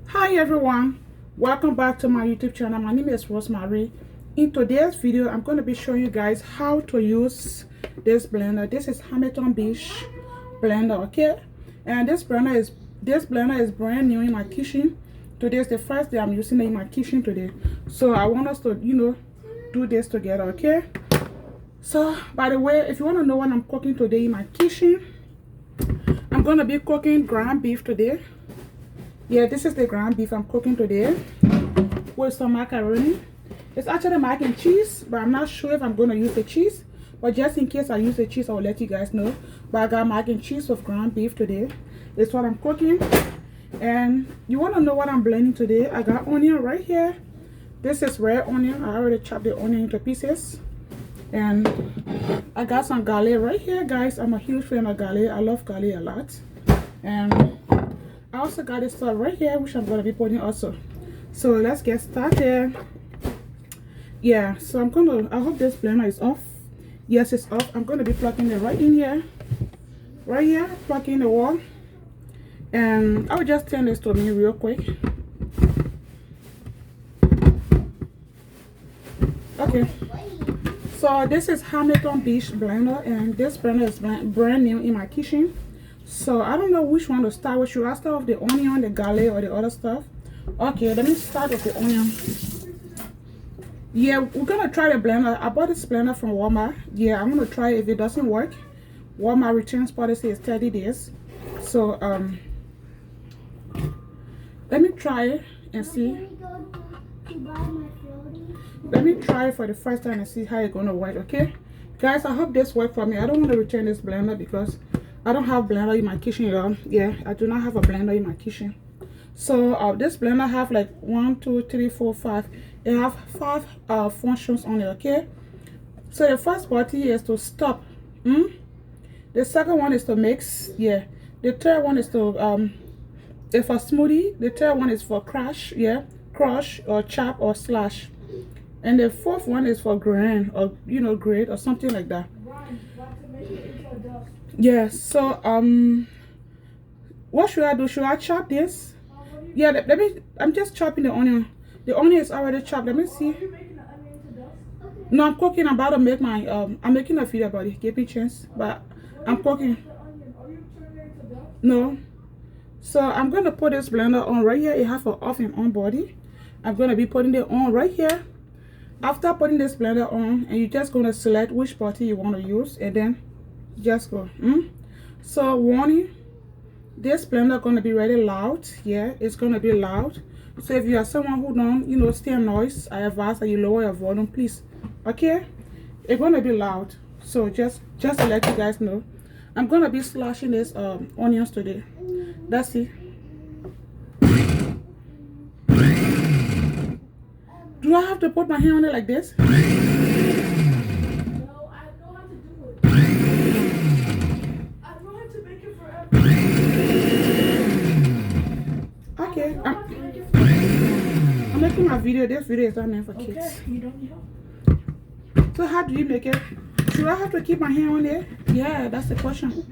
Hi everyone, welcome back to my YouTube channel. My name is Rosemary. In today's video I'm going to be showing you guys how to use this blender. This is Hamilton Beach blender, okay? And this blender is brand new in my kitchen. Today is the first day I'm using it in my kitchen today, so I want us to do this together, okay? So by the way, if you want to know what I'm cooking today in my kitchen, I'm going to be cooking ground beef today. Yeah, this is the ground beef I'm cooking today with some macaroni. It's actually mac and cheese, but I'm not sure if I'm going to use the cheese. But just in case I use the cheese, I'll let you guys know. But I got mac and cheese with ground beef today. It's what I'm cooking. And you want to know what I'm blending today? I got onion right here. This is red onion. I already chopped the onion into pieces. And I got some garlic right here, guys. I'm a huge fan of garlic. I love garlic a lot. And I also got this stuff right here, which I'm going to be putting also. So let's get started. Yeah, so I hope this blender is off. Yes, it's off. I'm going to be plugging it right in here. Right here, plug in the wall. And I'll just turn this to me real quick. Okay. So this is Hamilton Beach blender, and this blender is brand new in my kitchen. So I don't know which one to start with. Should I start with the onion, the garlic, or the other stuff? Okay, let me start with the onion. Yeah, we're gonna try the blender. I bought this blender from Walmart. Yeah, I'm gonna try it. If it doesn't work, Walmart returns policy is 30 days. So let me try it and see. Let me try it for the first time and see how it's gonna work. Okay, guys, I hope this works for me. I don't want to return this blender because I don't have blender in my kitchen, y'all. Yeah, I do not have a blender in my kitchen. So this blender have like 1, 2, 3, 4, 5. It have 5 functions on it, okay? So the first button is to stop. The second one is to mix. Yeah. The third one is to if for smoothie. The third one is for crush. Yeah, crush or chop or slash. And the fourth one is for grind or grate or something like that. Yeah, so what should I do? Should I chop this? Yeah, let me, I'm just chopping the onion. The onion is already chopped. Let me see. No, I'm cooking. I'm about to make my I'm making a video about it. Give me a chance. But I'm cooking. No. So I'm gonna put this blender on right here. It has an off and on body. I'm gonna be putting it on right here. After putting this blender on, and you're just gonna select which button you want to use, and then just go. So warning, this blender gonna be really loud. Yeah, it's gonna be loud. So if you are someone who don't stand noise, I advise that you lower your volume, please. Okay, it's gonna be loud. So just to let you guys know, I'm gonna be slashing this onions today. That's it. Do I have to put my hand on it like this? Okay, I'm making my video. This video is not meant for kids. Okay, you don't know. So how do you make it? Should I have to keep my hand on it? Yeah, that's the question.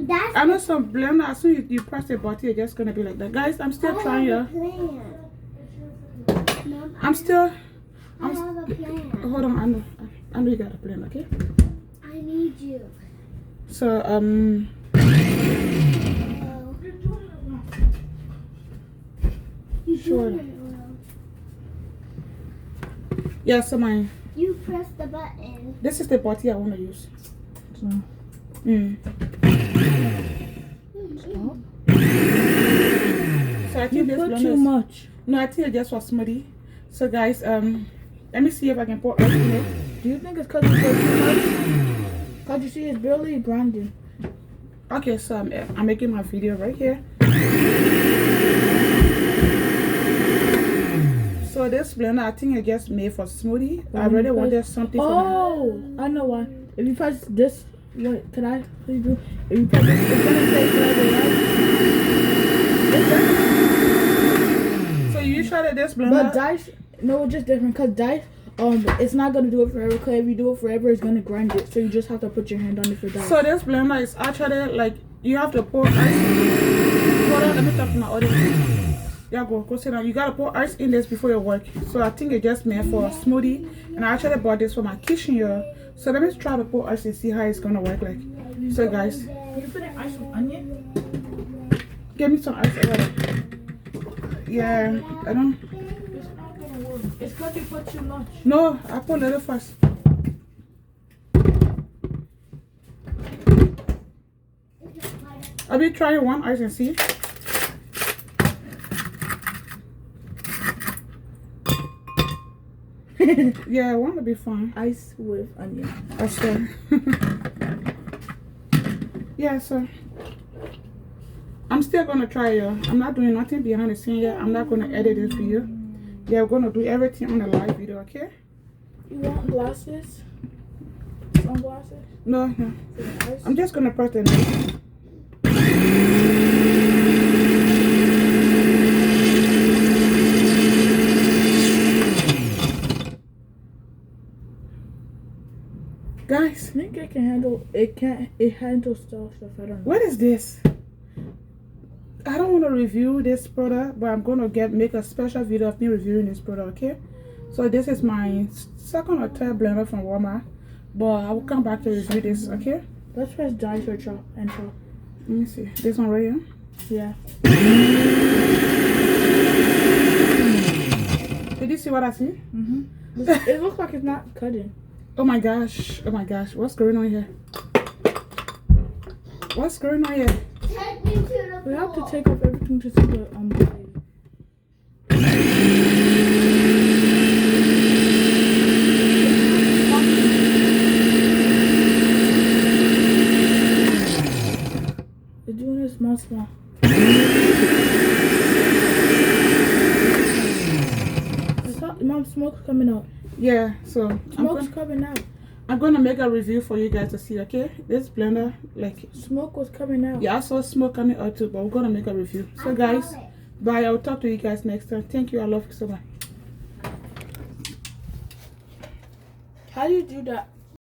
I know some blender, as soon as you press the button, it's just gonna be like that. Guys, I'm still trying. I'm still. I have a plan. Hold on, I know you got a plan. Okay. I need you. So Sure. Yeah, so you press the button. This is the button I want to use. So, So I think you this put blender too much. No, I think it's just for smoothie. So guys, let me see if I can pour ice in it. Do you think it's because you put too much? Because you see it's barely grinding. Okay, so I'm making my video right here. So this blender, I think it just made for smoothie. I really wanted something for my... I know why. If you press this, what could I please do? If you press this, it's gonna say forever, right? So you usually this blender? But dice, no, it's just different. Cause dice, it's not gonna do it forever. Cause if you do it forever, it's gonna grind it. So you just have to put your hand on it for dice. So this blender is actually like you have to pour ice. Hold on, let me talk to my audience. Yeah, go sit down. You gotta put ice in this before you work. So I think it's just meant for a smoothie. And I actually bought this for my kitchen here. So let me try to put ice and see how it's gonna work like. So guys, Can you put in ice with onion? give me some ice already. Yeah, I don't. It's not gonna work. It's because you put too much. No, I put a little first. I'll be trying one ice and see. Yeah, one will be fine. Ice with onion. I swear. Yeah, so I'm still gonna try it. I'm not doing nothing behind the scene yet. I'm not gonna edit this video. Yeah, we're gonna do everything on the live video, okay? You want glasses? Sunglasses? No, no. For the ice? I'm just gonna press the knife. Guys, I think it can handle it handles stuff I don't know. what is this? I don't want to review this product, but I'm gonna make a special video of me reviewing this product, okay? So this is my second or third blender from Walmart, but I will come back to review this, okay? Let's press dice or chop and chop. Let me see. This one right here. Yeah. Did you see what I see? It looks like it's not cutting. Oh my gosh. Oh my gosh. What's going on here? What's going on here? Take me to the We have to pool. take off everything to see the blade. It's doing it small. Mom, smoke's coming out. Yeah, so Smoke's coming out. I'm gonna make a review for you guys to see, okay? This blender, like, Smoke was coming out. yeah, I saw smoke coming out too, but we're gonna make a review. So guys, bye. I'll talk to you guys next time. Thank you. I love you so much. How do you do that?